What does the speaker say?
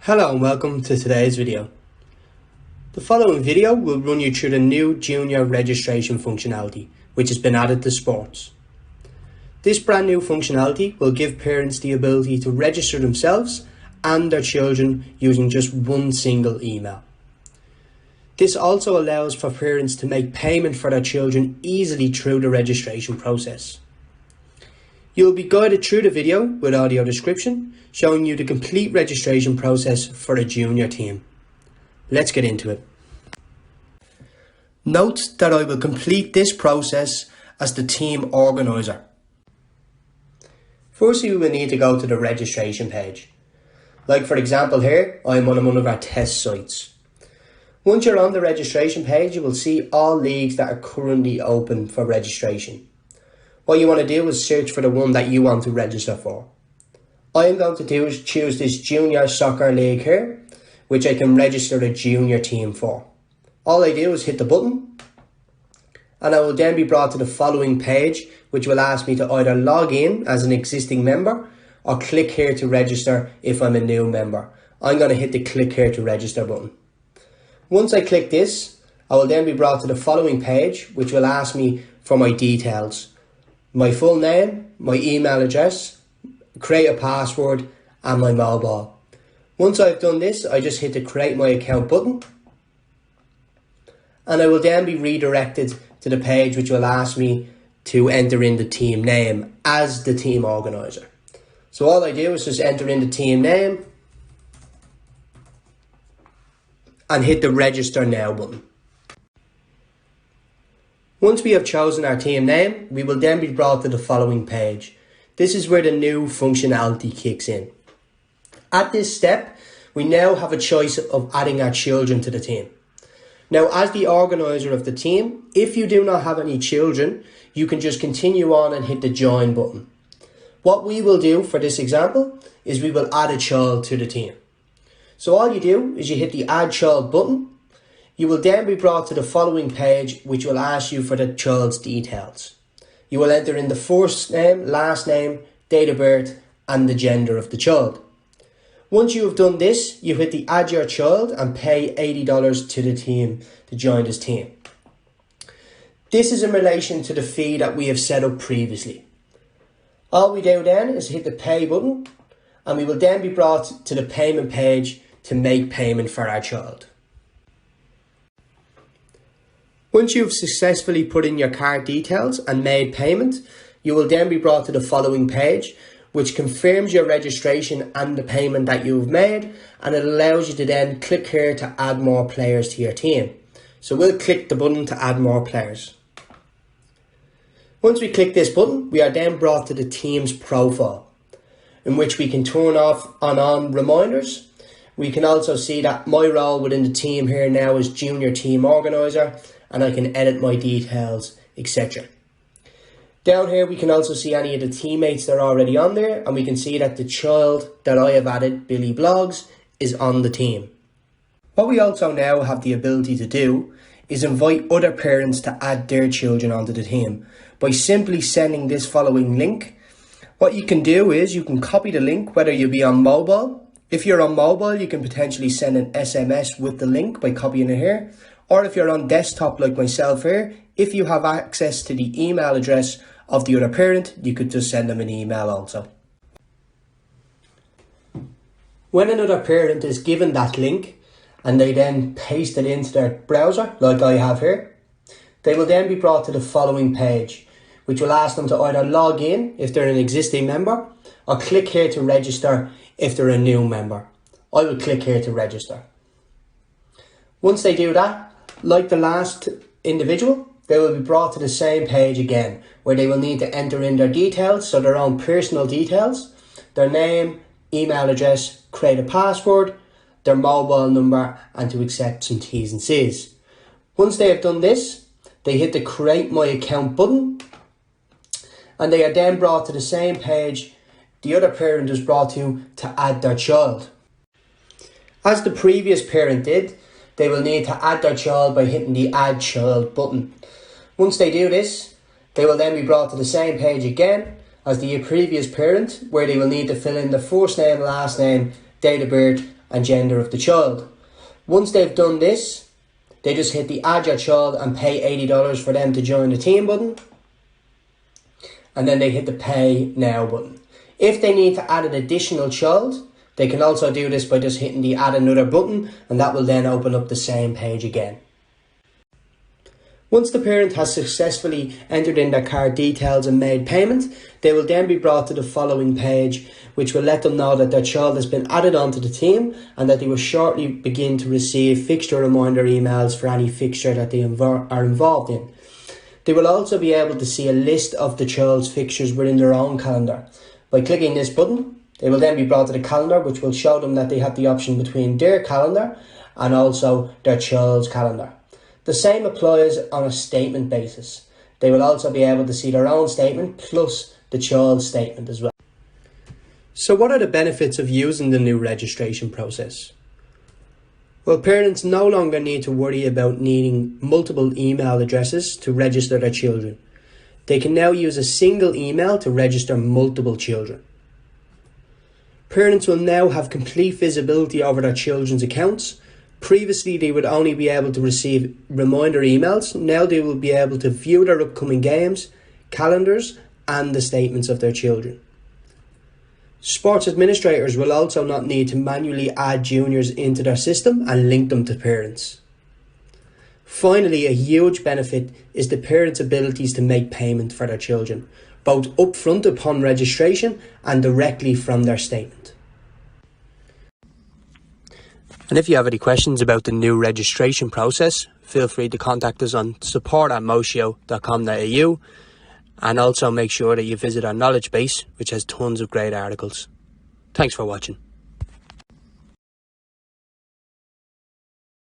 Hello and welcome to today's video. The following video will run you through the new junior registration functionality which has been added to Spawtz. This brand new functionality will give parents the ability to register themselves and their children using just one single email. This also allows for parents to make payment for their children easily through the registration process. You will be guided through the video with audio description showing you the complete registration process for a junior team. Let's get into it. Note that I will complete this process as the team organiser. Firstly, we will need to go to the registration page. Like for example here, I am on one of our test sites. Once you're on the registration page, you will see all leagues that are currently open for registration. What you want to do is search for the one that you want to register for. All I'm going to do is choose this junior soccer league here, which I can register a junior team for. All I do is hit the button and I will then be brought to the following page, which will ask me to either log in as an existing member or click here to register if I'm a new member. I'm going to hit the click here to register button. Once I click this, I will then be brought to the following page, which will ask me for my details. My full name, my email address, create a password and my mobile. Once I've done this, I just hit the create my account button and I will then be redirected to the page which will ask me to enter in the team name as the team organiser. So all I do is just enter in the team name and hit the register now button. Once we have chosen our team name, we will then be brought to the following page. This is where the new functionality kicks in. At this step, we now have a choice of adding our children to the team. Now, as the organiser of the team, if you do not have any children, you can just continue on and hit the join button. What we will do for this example is we will add a child to the team. So all you do is you hit the add child button. You will then be brought to the following page which will ask you for the child's details. You will enter in the first name, last name, date of birth and the gender of the child. Once you have done this, you hit the add your child and pay $80 to the team to join this team. This is in relation to the fee that we have set up previously. All we do then is hit the pay button and we will then be brought to the payment page to make payment for our child. Once you've successfully put in your card details and made payment, you will then be brought to the following page, which confirms your registration and the payment that you've made, and it allows you to then click here to add more players to your team. So we'll click the button to add more players. Once we click this button, we are then brought to the team's profile, in which we can turn off and on reminders. We can also see that my role within the team here now is junior team organiser, and I can edit my details, etc. Down here we can also see any of the teammates that are already on there, and we can see that the child that I have added, Billy Blogs, is on the team. What we also now have the ability to do is invite other parents to add their children onto the team by simply sending this following link. What you can do is you can copy the link whether you be on mobile. If you're on mobile, you can potentially send an SMS with the link by copying it here. Or if you're on desktop like myself here, if you have access to the email address of the other parent, you could just send them an email also. When another parent is given that link and they then paste it into their browser, like I have here, they will then be brought to the following page, which will ask them to either log in if they're an existing member or click here to register if they're a new member. I will click here to register. Once they do that, like the last individual, they will be brought to the same page again, where they will need to enter in their details, so their own personal details, their name, email address, create a password, their mobile number, and to accept some T's and C's. Once they have done this, they hit the create my account button, and they are then brought to the same page the other parent is brought to add their child. As the previous parent did, they will need to add their child by hitting the add child button. Once they do this, they will then be brought to the same page again as the previous parent, where they will need to fill in the first name, last name, date of birth and gender of the child. Once they've done this, they just hit the add your child and pay $80 for them to join the team button. And then they hit the pay now button. If they need to add an additional child, they can also do this by just hitting the add another button, and that will then open up the same page again. Once the parent has successfully entered in their card details and made payment, they will then be brought to the following page, which will let them know that their child has been added onto the team and that they will shortly begin to receive fixture reminder emails for any fixture that they are involved in. They will also be able to see a list of the child's fixtures within their own calendar. By clicking this button, they will then be brought to the calendar, which will show them that they have the option between their calendar and also their child's calendar. The same applies on a statement basis. They will also be able to see their own statement plus the child's statement as well. So what are the benefits of using the new registration process? Well, parents no longer need to worry about needing multiple email addresses to register their children. They can now use a single email to register multiple children. Parents will now have complete visibility over their children's accounts. Previously, they would only be able to receive reminder emails. Now they will be able to view their upcoming games, calendars, and the statements of their children. Spawtz administrators will also not need to manually add juniors into their system and link them to parents. Finally, a huge benefit is the parents' abilities to make payment for their children, both upfront upon registration and directly from their statement. And if you have any questions about the new registration process, feel free to contact us on support@motio.com.au, and also make sure that you visit our knowledge base, which has tons of great articles. Thanks for watching.